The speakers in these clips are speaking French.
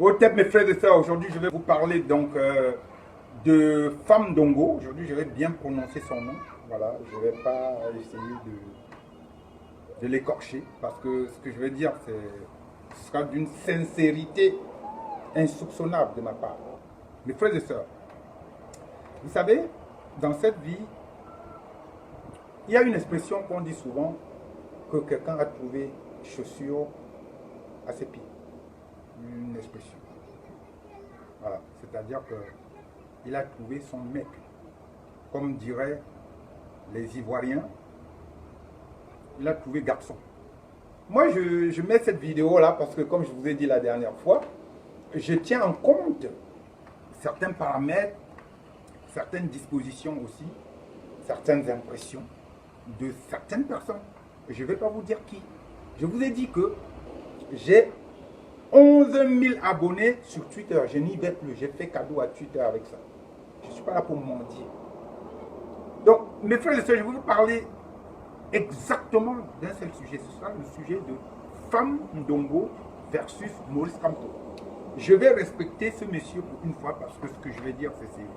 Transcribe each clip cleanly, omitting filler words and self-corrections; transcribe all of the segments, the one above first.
Au tête mes frères et sœurs, aujourd'hui je vais vous parler donc de Femme Ndongo. Aujourd'hui je vais bien prononcer son nom. Voilà, je ne vais pas essayer de l'écorcher parce que ce que je vais dire ce sera d'une sincérité insoupçonnable de ma part. Mes frères et sœurs, vous savez, dans cette vie, il y a une expression qu'on dit souvent que quelqu'un a trouvé chaussure à ses pieds. Une expression. Voilà, c'est-à-dire qu'il a trouvé son mec. Comme diraient les Ivoiriens, il a trouvé garçon. Moi, je mets cette vidéo-là parce que, comme je vous ai dit la dernière fois, je tiens en compte certains paramètres, certaines dispositions aussi, certaines impressions de certaines personnes. Je ne vais pas vous dire qui. Je vous ai dit que j'ai 11 000 abonnés sur Twitter. Je n'y vais plus. J'ai fait cadeau à Twitter avec ça. Je ne suis pas là pour mentir. Donc, mes frères et sœurs, je vais vous parler exactement d'un seul sujet. Ce sera le sujet de Femme Ndongo versus Maurice Kamto. Je vais respecter ce monsieur pour une fois parce que ce que je vais dire, c'est sérieux.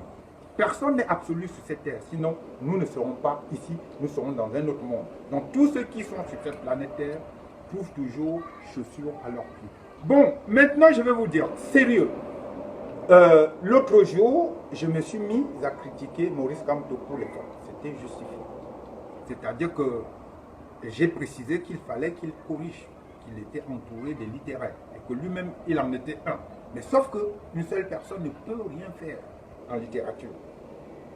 Personne n'est absolu sur cette terre. Sinon, nous ne serons pas ici. Nous serons dans un autre monde. Donc, tous ceux qui sont sur cette planète Terre trouvent toujours chaussures à leurs pieds. Bon, maintenant, je vais vous dire, sérieux. L'autre jour, je me suis mis à critiquer Maurice Kamto pour les fautes. C'était justifié. C'est-à-dire que j'ai précisé qu'il fallait qu'il corrige, qu'il était entouré des littéraires et que lui-même, il en était un. Mais sauf qu'une seule personne ne peut rien faire en littérature.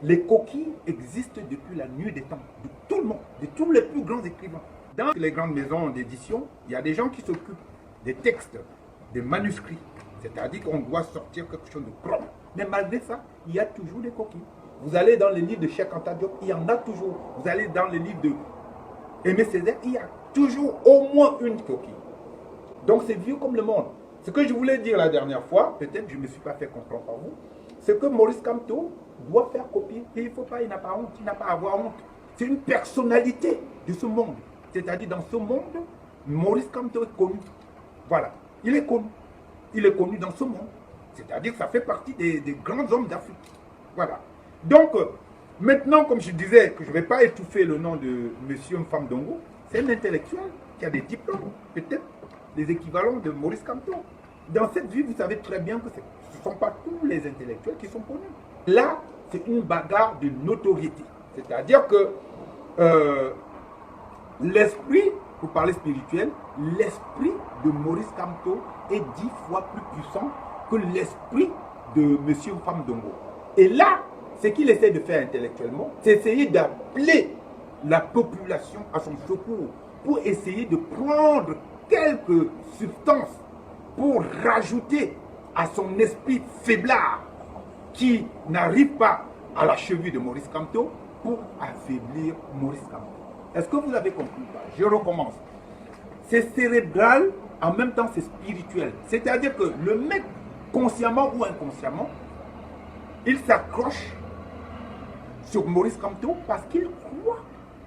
Les coquilles existent depuis la nuit des temps, de tout le monde, de tous les plus grands écrivains. Dans les grandes maisons d'édition, il y a des gens qui s'occupent des textes, des manuscrits. C'est-à-dire qu'on doit sortir quelque chose de propre. Mais malgré ça, il y a toujours des coquilles. Vous allez dans les livres de Cheikh Anta Diop, il y en a toujours. Vous allez dans les livres de Aimé Césaire, il y a toujours au moins une coquille. Donc c'est vieux comme le monde. Ce que je voulais dire la dernière fois, peut-être que je ne me suis pas fait comprendre par vous, c'est que Maurice Kamto doit faire copier. Et il ne faut pas, il n'a pas honte, il n'a pas à avoir honte. C'est une personnalité de ce monde. C'est-à-dire dans ce monde, Maurice Kamto est connu. Voilà, il est connu. Il est connu dans ce monde. C'est-à-dire que ça fait partie des grands hommes d'Afrique. Voilà. Donc, maintenant, comme je disais, que je ne vais pas étouffer le nom de Monsieur Femme Ndongo, c'est un intellectuel qui a des diplômes, peut-être les équivalents de Maurice Kamto. Dans cette vie, vous savez très bien que ce ne sont pas tous les intellectuels qui sont connus. Là, c'est une bagarre de notoriété. C'est-à-dire que l'esprit, pour parler spirituel, l'esprit de Maurice Kamto est 10 fois plus puissant que l'esprit de Monsieur Femme Ndongo. Et là, ce qu'il essaie de faire intellectuellement, c'est essayer d'appeler la population à son secours pour essayer de prendre quelques substances pour rajouter à son esprit faiblard qui n'arrive pas à la cheville de Maurice Kamto pour affaiblir Maurice Kamto. Est-ce que vous avez compris? Je recommence. C'est cérébral, en même temps c'est spirituel. C'est-à-dire que le mec, consciemment ou inconsciemment, il s'accroche sur Maurice Kamto parce qu'il croit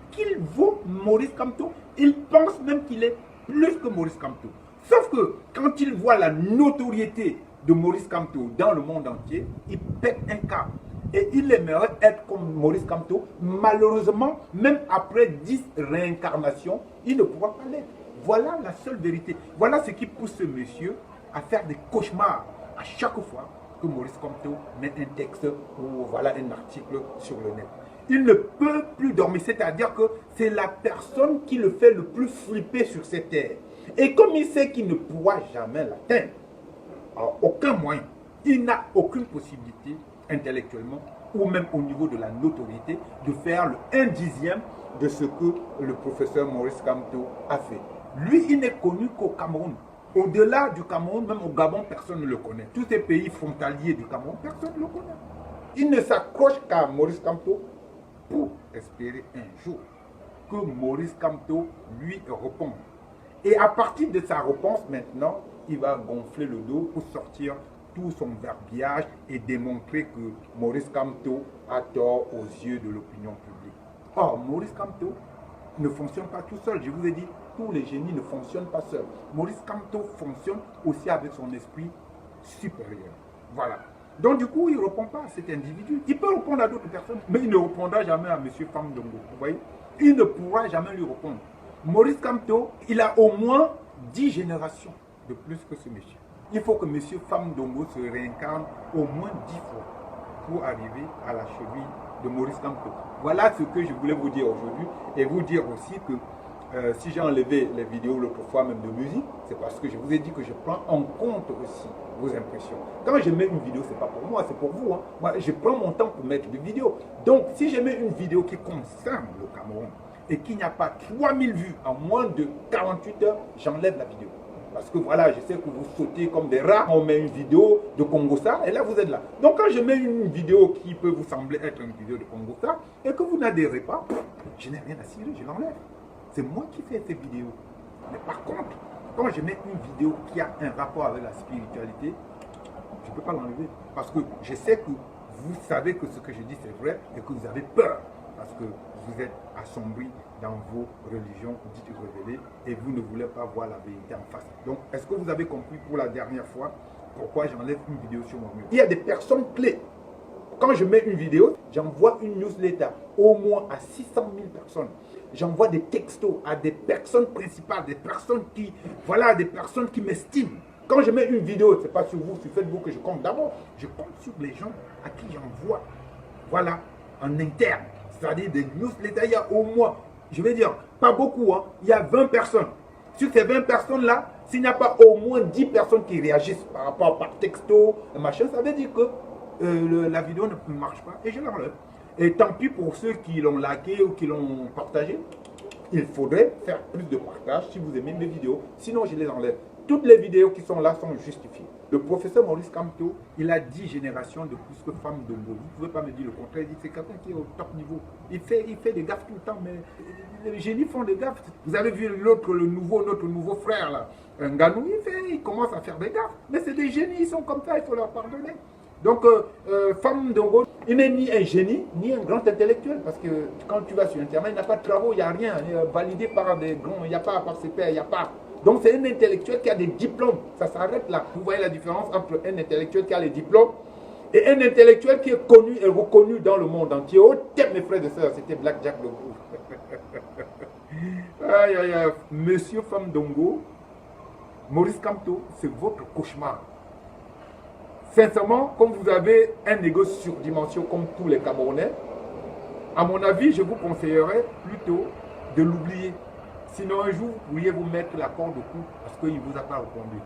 qu'il vaut Maurice Kamto. Il pense même qu'il est plus que Maurice Kamto. Sauf que quand il voit la notoriété de Maurice Kamto dans le monde entier, il pète un câble. Et il aimerait être comme Maurice Kamto. Malheureusement, même après 10 réincarnations, il ne pourra pas l'être. Voilà la seule vérité. Voilà ce qui pousse ce monsieur à faire des cauchemars à chaque fois que Maurice Kamto met un texte ou voilà un article sur le net. Il ne peut plus dormir, c'est-à-dire que c'est la personne qui le fait le plus flipper sur cette terre. Et comme il sait qu'il ne pourra jamais l'atteindre, aucun moyen, il n'a aucune possibilité intellectuellement ou même au niveau de la notoriété de faire le 1/10 de ce que le professeur Maurice Kamto a fait. Lui, il n'est connu qu'au Cameroun. Au-delà du Cameroun, même au Gabon, personne ne le connaît. Tous ces pays frontaliers du Cameroun, personne ne le connaît. Il ne s'accroche qu'à Maurice Kamto pour espérer un jour que Maurice Kamto lui réponde. Et à partir de sa réponse, maintenant, il va gonfler le dos pour sortir tout son verbiage et démontrer que Maurice Kamto a tort aux yeux de l'opinion publique. Or, Maurice Kamto ne fonctionne pas tout seul. Je vous ai dit, tous les génies ne fonctionnent pas seuls. Maurice Kamto fonctionne aussi avec son esprit supérieur. Voilà. Donc du coup, il ne répond pas à cet individu. Il peut répondre à d'autres personnes, mais il ne répondra jamais à M. Fam Dongo. Vous voyez? Il ne pourra jamais lui répondre. Maurice Kamto, il a au moins 10 générations de plus que ce monsieur. Il faut que M. Fam Dongo se réincarne au moins 10 fois pour arriver à la cheville de Maurice Kamto. Voilà ce que je voulais vous dire aujourd'hui et vous dire aussi que si j'ai enlevé les vidéos l'autre fois même de musique, c'est parce que je vous ai dit que je prends en compte aussi vos impressions. Quand je mets une vidéo, c'est pas pour moi, c'est pour vous. Hein. Moi, je prends mon temps pour mettre des vidéos. Donc, si je mets une vidéo qui concerne le Cameroun et qu'il n'y a pas 3000 vues en moins de 48 heures, j'enlève la vidéo. Parce que voilà, je sais que vous sautez comme des rats, on met une vidéo de Congossa et là vous êtes là. Donc quand je mets une vidéo qui peut vous sembler être une vidéo de Congossa et que vous n'adhérez pas, je n'ai rien à cirer, je l'enlève. C'est moi qui fais ces vidéos. Mais par contre, quand je mets une vidéo qui a un rapport avec la spiritualité, je ne peux pas l'enlever. Parce que je sais que vous savez que ce que je dis c'est vrai et que vous avez peur. Parce que vous êtes assombris dans vos religions dites révélées et vous ne voulez pas voir la vérité en face. Donc, est-ce que vous avez compris pour la dernière fois pourquoi j'enlève une vidéo sur mon mur? Il y a des personnes clés. Quand je mets une vidéo, j'envoie une newsletter au moins à 600 000 personnes. J'envoie des textos à des personnes principales, des personnes qui, voilà, des personnes qui m'estiment. Quand je mets une vidéo, ce n'est pas sur vous, sur Facebook que je compte. D'abord, je compte sur les gens à qui j'envoie, voilà, en interne. C'est-à-dire des newsletters, il y a au moins, je vais dire, pas beaucoup, hein, il y a 20 personnes. Sur ces 20 personnes-là, s'il n'y a pas au moins 10 personnes qui réagissent par rapport par texto, machin, ça veut dire que la vidéo ne marche pas et je l'enlève. Et tant pis pour ceux qui l'ont liké ou qui l'ont partagé. Il faudrait faire plus de partage si vous aimez mes vidéos. Sinon, je les enlève. Toutes les vidéos qui sont là sont justifiées. Le professeur Maurice Kamto, il a 10 générations de plus que Fam Dongo. Vous ne pouvez pas me dire le contraire. C'est quelqu'un qui est au top niveau. Il fait des gaffes tout le temps, mais les génies font des gaffes. Vous avez vu l'autre, notre nouveau frère, là, Nganou, il commence à faire des gaffes. Mais c'est des génies, ils sont comme ça, il faut leur pardonner. Donc, Fam Dongo, il n'est ni un génie, ni un grand intellectuel, parce que quand tu vas sur Internet, il n'y a pas de travaux, il n'y a rien, il est validé par des grands, il n'y a pas par ses pairs, il n'y a pas. Donc, c'est un intellectuel qui a des diplômes, ça s'arrête là. Vous voyez la différence entre un intellectuel qui a les diplômes et un intellectuel qui est connu et reconnu dans le monde entier. Oh, tiens, mes frères et sœurs, c'était Black Jack le Gros. Aïe, aïe, aïe. Monsieur Fam Dongo, Maurice Kamto, c'est votre cauchemar. Sincèrement, comme vous avez un ego surdimension comme tous les Camerounais, à mon avis, je vous conseillerais plutôt de l'oublier. Sinon, un jour, vous pourriez vous mettre la corde au cou parce qu'il ne vous a pas répondu.